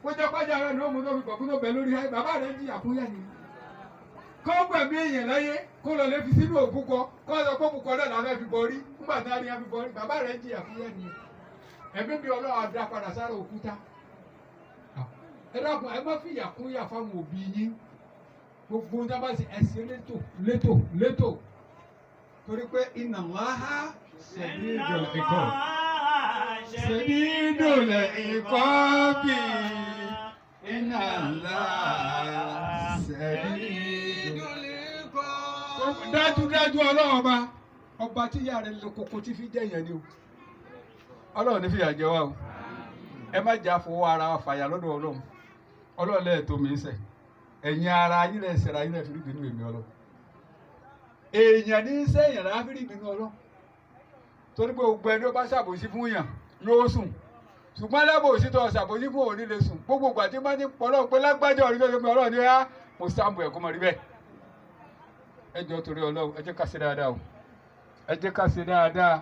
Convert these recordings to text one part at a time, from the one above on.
kó jẹ́ pàjá rẹ̀ ní òun tó fi kọ̀ọ̀kú tó bẹ̀ lórí ayé bàbá rẹ̀ jìyà fún yá ni. kó gbẹ̀mí èèyàn láyé kó lọ lè fi sínú òkúkọ kó lọ kó òkúkọ náà làwọn fi borí nígbà tá a ní a fi borí bàbá rẹ̀ jìyà fún yá ni. ẹ̀mí bí Ọlọ́run adá padà sára òkúta. ẹ dákun ẹ má fìyà kún yà fáwọn òbí yín gbogbo ń dábàá sí ẹsẹ̀ létò torí pé inna Allaha shadidul iqab shadidul iqab inna Allaha shadidul iqab. dájúdájú Ọlọ́run ọba tí ìyá rẹ̀ lè koko tí fi jẹ́ yẹn ni o Ọlọ́run ní fìyà jẹ wá o ẹ má jà fowó ara wa fàyà lọ́dọ̀ Ọlọ́run lẹ́ẹ̀ tó mi sẹ̀ ẹ̀yin ara yín lẹ̀ sẹ̀ra yín lẹ̀ fi rí bínú èmi Ọlọ́run èèyàn ní sẹ́yìn rà fi rí bínú Ọlọ́run torí pé gbogbo ẹni ó bá ṣàbòsí fún yàn yóò sùn ṣùgbọ́n lábòsí tó ṣàbòsí fún òní lè sùn gbogbo ìgbà tí wọ́n ti pọ̀ Ọlọ́run pé lágbájá ọ̀rí tó ṣe pé Ọlọ́run ní á mo sáàmù ẹ̀kọ́ mọ̀ rí bẹ́ẹ̀ ẹ jọ̀ọ́ torí Ọlọ́run ẹ jẹ́ ká ṣe dáadáa o ẹ jẹ́ ká ṣe dáadáa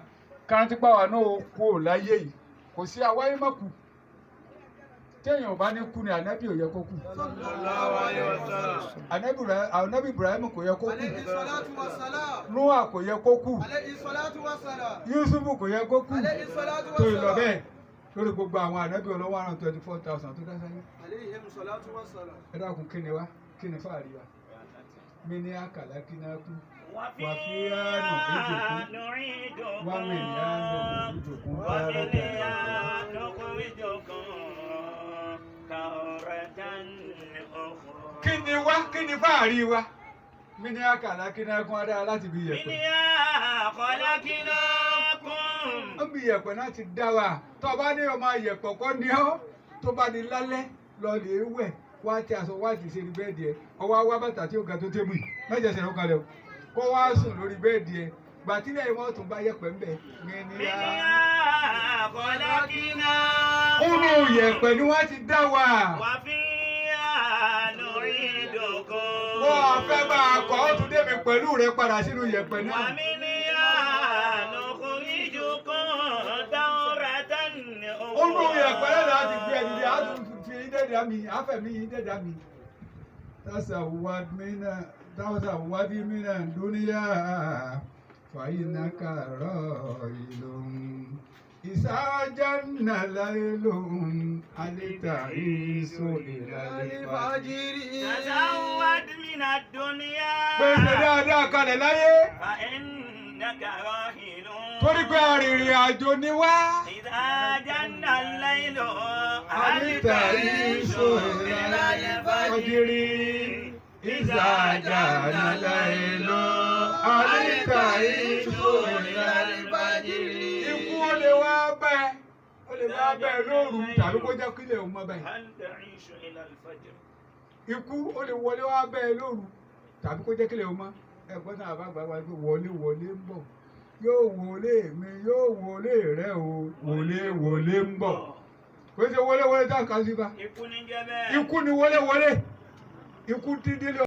kárántí pàwọn náà ó kú ò láyé yìí kò sí àwáyé má kú téèyàn bá ní kú ni ànábì ò yẹ kó kú ànábì Ibrahim kò yẹ kó kú Noah kò yẹ kó kú Yusufu kò yẹ kó kú tó ìlọ bẹ́ẹ̀ lórí gbogbo àwọn ànábì ọlọ́wọ́ àrùn 24,000 tó dá sáyé ẹ dákun kí ni wá kí ni fáàrí wa mi ní àkàlà kí náà kú wà fi àánú ìjòkú wà mí ní àánú ìjòkú kí ni fáàrí wa mi ní àkàlà kí náà kún adá láti bí yẹ̀pẹ̀. ó bí yẹ̀pẹ̀ náà ti dá wa tó bá ní ọmọ yẹ̀pẹ̀ kọ́ ni ọ́ tó bá ní lálẹ́ lọ lè wẹ̀ wá tí aṣọ wá ti ṣe ní bẹ́ẹ̀dì ẹ ọwọ́ wá bàtà tí ó ga tó tébù yìí mẹ́jọ ṣẹlẹ̀ ó kalẹ̀ o kó wá sùn lórí bẹ́ẹ̀dì ẹ gbàtílẹ̀ ìwọ́n tún bá yẹ̀pẹ̀ ńbẹ̀ kúrò yẹ̀pẹ̀ ni wọ́n ti dá wa. wọ́n fẹ́ máa kọ́ ọ́ tún débi pẹ̀lú rẹ padà sínú yẹ̀pẹ̀ náà. kúrò yẹ̀pẹ̀ náà láti gbé ẹni dé á tún fi dẹ́dà mi àfẹ̀mí dẹ́dà mi. tasawwad mina dunya fàyínàkà rọ̀ ìlòhùn. ìsájánà láìlòhùn alẹ́ta ìṣó ìlàlẹ́ fàájìrì. tasawwad mina dunya. pèsè dáadáa kalẹ̀ láyé. fàyínàkà rọ̀ ìlòhùn. torí pé arìnrìn àjò ni wá. ìsájánà láìlòhùn alẹ́ta ìṣó ìlàlẹ́ fàájìrì. ìsájánà láìlòhùn alẹ́ta ìṣó ìlàlẹ́ fàájìrì. ikú ó lè wá bẹ́ẹ̀ lóru tàbí kó jẹ́ kílẹ̀ òun mọ́ bẹ́ẹ̀. ikú ó lè wọlé wá bẹ́ẹ̀ lóru tàbí kó jẹ́ kílẹ̀ òun mọ́. ẹ̀gbọ́n náà bá gbà wá pé wọlé ń bọ̀ yóò wọlé mi yóò wọlé rẹ o wọlé ń bọ̀ kò ṣe wọlé tá a kà sí bá. ikú ni jẹ́ bẹ́ẹ̀. ikú ni wọlé ikú dídílé.